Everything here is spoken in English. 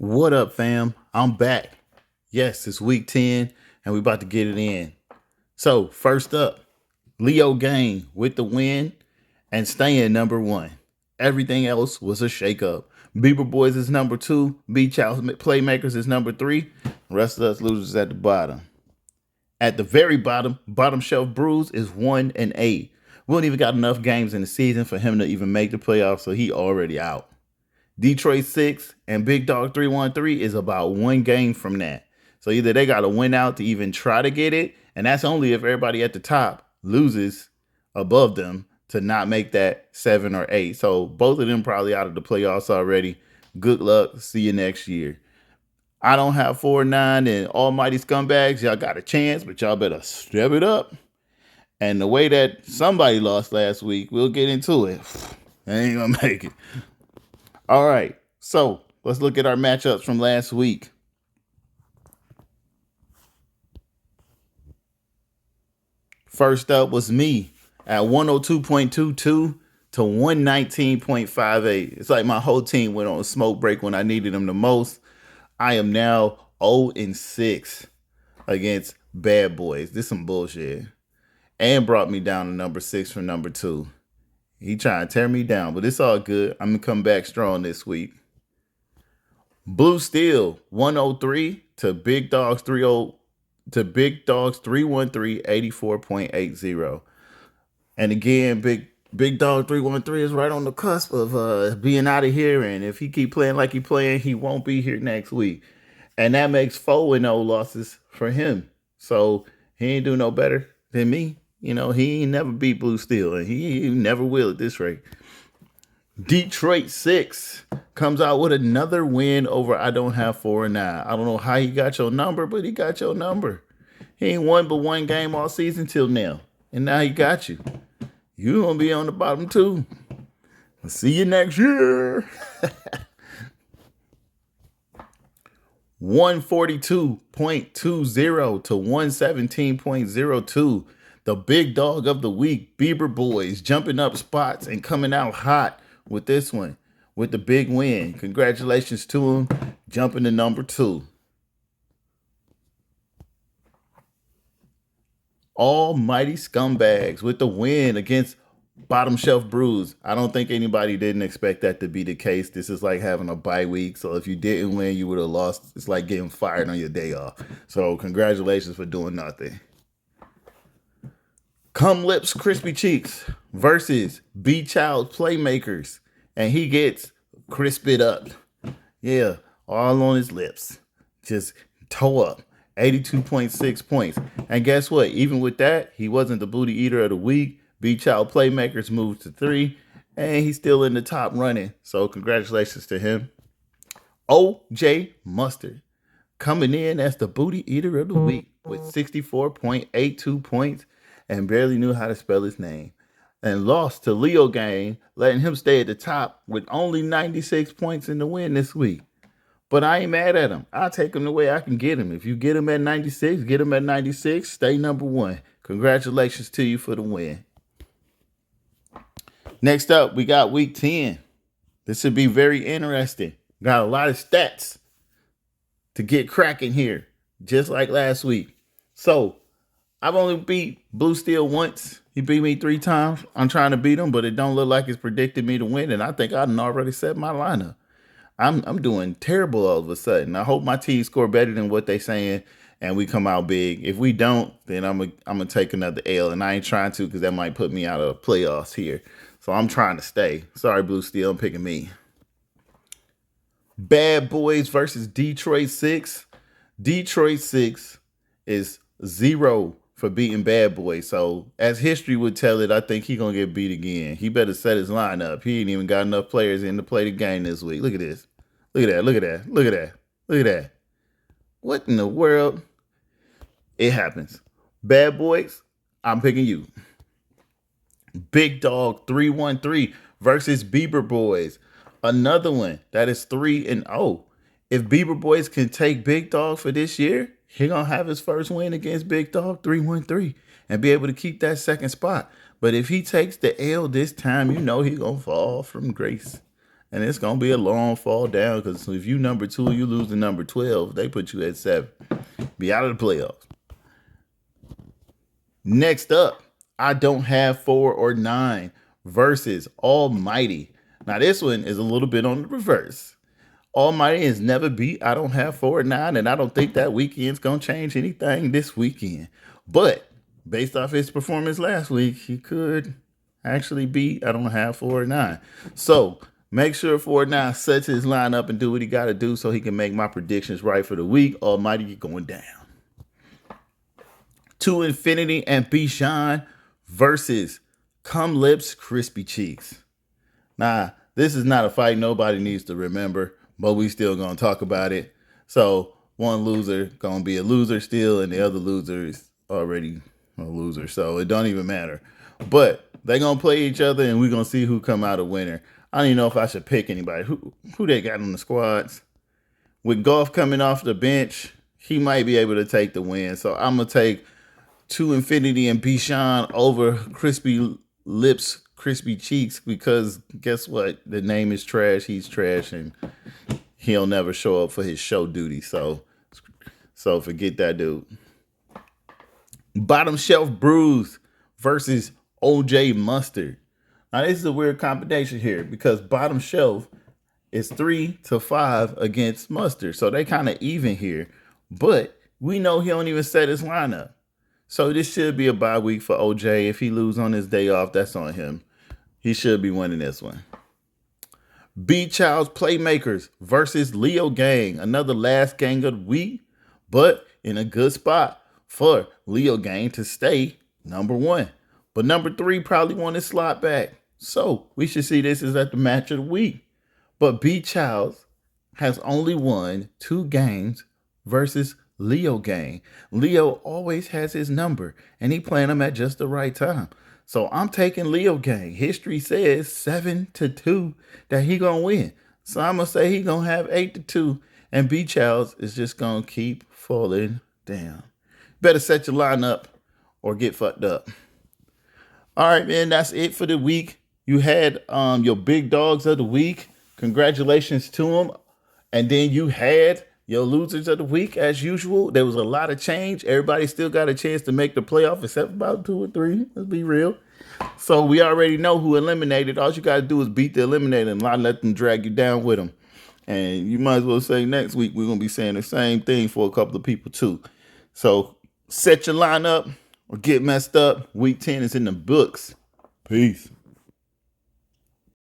What up, fam? I'm back. Yes, it's week 10, and we about to get it in. So, first up, Leo Gain with the win and staying number one. Everything else was a shakeup. Bieber Boys is number two. Beach House Playmakers is number three. The rest of us losers at the bottom. At the very bottom, bottom shelf Brews is 1-8. We don't even got enough games in the season for him to even make the playoffs, so he already out. Detroit 6 and Big Dog 313 is about one game from that. So either they got to win out to even try to get it, and that's only if everybody at the top loses above them to not make that 7 or 8. So both of them probably out of the playoffs already. Good luck. See you next year. I don't have 4-9 and almighty scumbags. Y'all got a chance, but y'all better step it up. And the way that somebody lost last week, we'll get into it. I ain't gonna make it. All right, so let's look at our matchups from last week. First up was me at 102.22 to 119.58. It's like my whole team went on a smoke break when I needed them the most. I am now 0-6 against Bad Boys. This is some bullshit. And brought me down to number 6 from number 2. He trying to tear me down, but it's all good. I'm going to come back strong this week. Blue Steel 103 to Big Dogs 30 to Big Dogs 313 84.80. And again, Big Dog 313 is right on the cusp of being out of here, and if he keep playing like he playing, he won't be here next week. And that makes 4-0 losses for him. So he ain't do no better than me. You know, he ain't never beat Blue Steel, and he never will at this rate. Detroit 6 comes out with another win over I don't have 4-9. I don't know how he got your number, but he got your number. He ain't won but one game all season till now, and now he got you. You gonna be on the bottom too. I'll see you next year. 142.20 to 117.02. The big dog of the week, Bieber Boys, jumping up spots and coming out hot with this one, with the big win. Congratulations to him, jumping to number 2. Almighty Scumbags with the win against Bottom Shelf Brews. I don't think anybody didn't expect that to be the case. This is like having a bye week. So if you didn't win, you would have lost. It's like getting fired on your day off. So congratulations for doing nothing. Cum Lips Crispy Cheeks versus Beach House Playmakers. And he gets crisp it up. Yeah, all on his lips. Just toe up. 82.6 points. And guess what? Even with that, he wasn't the booty eater of the week. Beach House Playmakers moved to 3. And he's still in the top running. So congratulations to him. OJ Mustard coming in as the booty eater of the week with 64.82 points. And barely knew how to spell his name. And lost to Leo Gain, letting him stay at the top with only 96 points in the win this week. But I ain't mad at him. I'll take him the way I can get him. If you get him at 96, get him at 96, stay number 1. Congratulations to you for the win. Next up, we got week 10. This should be very interesting. Got a lot of stats to get cracking here, just like last week. So, I've only beat Blue Steel once. He beat me 3 times. I'm trying to beat him, but it don't look like it's predicted me to win. And I think I already set my lineup. I'm doing terrible all of a sudden. I hope my team score better than what they saying and we come out big. If we don't, then I'm gonna take another L. And I ain't trying to because that might put me out of the playoffs here. So I'm trying to stay. Sorry, Blue Steel. I'm picking me. Bad Boys versus Detroit 6. Detroit 6 is 0 for beating Bad Boys. So as history would tell it, I think he's going to get beat again. He better set his lineup. He ain't even got enough players in to play the game this week. Look at this. Look at that. Look at that. Look at that. Look at that. What in the world? It happens. Bad Boys, I'm picking you. Big Dog 313 versus Bieber Boys. Another one that is 3-0. If Bieber Boys can take Big Dog for this year, he gonna have his first win against Big Dog 313 and be able to keep that second spot. But if he takes the L this time, you know he gonna fall from grace. And it's going to be a long fall down because if you number 2, you lose to number 12. They put you at 7. Be out of the playoffs. Next up, I don't have 4 or 9 versus Almighty. Now, this one is a little bit on the reverse. Almighty is never beat. I don't have 4 or 9, and I don't think that weekend's going to change anything this weekend. But based off his performance last week, he could actually beat. I don't have 4 or 9. So make sure 4 or 9 sets his line up and do what he got to do so he can make my predictions right for the week. Almighty, you're going down. To Infinity and Bichon versus Cum Lips, Crispy Cheeks. Nah, this is not a fight nobody needs to remember, but we still gonna talk about it. So one loser gonna be a loser still, and the other loser is already a loser. So it don't even matter. But they gonna play each other, and we gonna see who come out a winner. I don't even know if I should pick anybody. Who they got on the squads? With Golf coming off the bench, he might be able to take the win. So I'm gonna take To Infinity and Bichon over Crispy Lips, Crispy Cheeks, because guess what? The name is trash. He's trash, and he'll never show up for his show duty. So forget that dude. Bottom Shelf Bruise versus OJ Mustard. Now this is a weird combination here because Bottom Shelf is 3-5 against Mustard, so they kind of even here. But we know he don't even set his lineup. So this should be a bye week for OJ. If he lose on his day off, that's on him. He should be winning this one. B Child's Playmakers versus Leo Gang. Another last gang of the week, but in a good spot for Leo Gang to stay number 1. But number 3 probably want to slot back. So we should see this as at the match of the week. But B Child's has only won 2 games versus Leo Gang. Leo always has his number, and he playing them at just the right time. So I'm taking Leo Gang. History says 7-2 that he gonna win. So I'm gonna say he gonna have 8-2, and B Childs is just gonna keep falling down. Better set your line up or get fucked up. All right, man, that's it for the week. You had your big dogs of the week. Congratulations to them. And then you had your losers of the week, as usual. There was a lot of change. Everybody still got a chance to make the playoff, except about 2 or 3. Let's be real. So we already know who eliminated. All you got to do is beat the eliminator and not let them drag you down with them. And you might as well say next week we're going to be saying the same thing for a couple of people too. So set your line up or get messed up. Week 10 is in the books. Peace.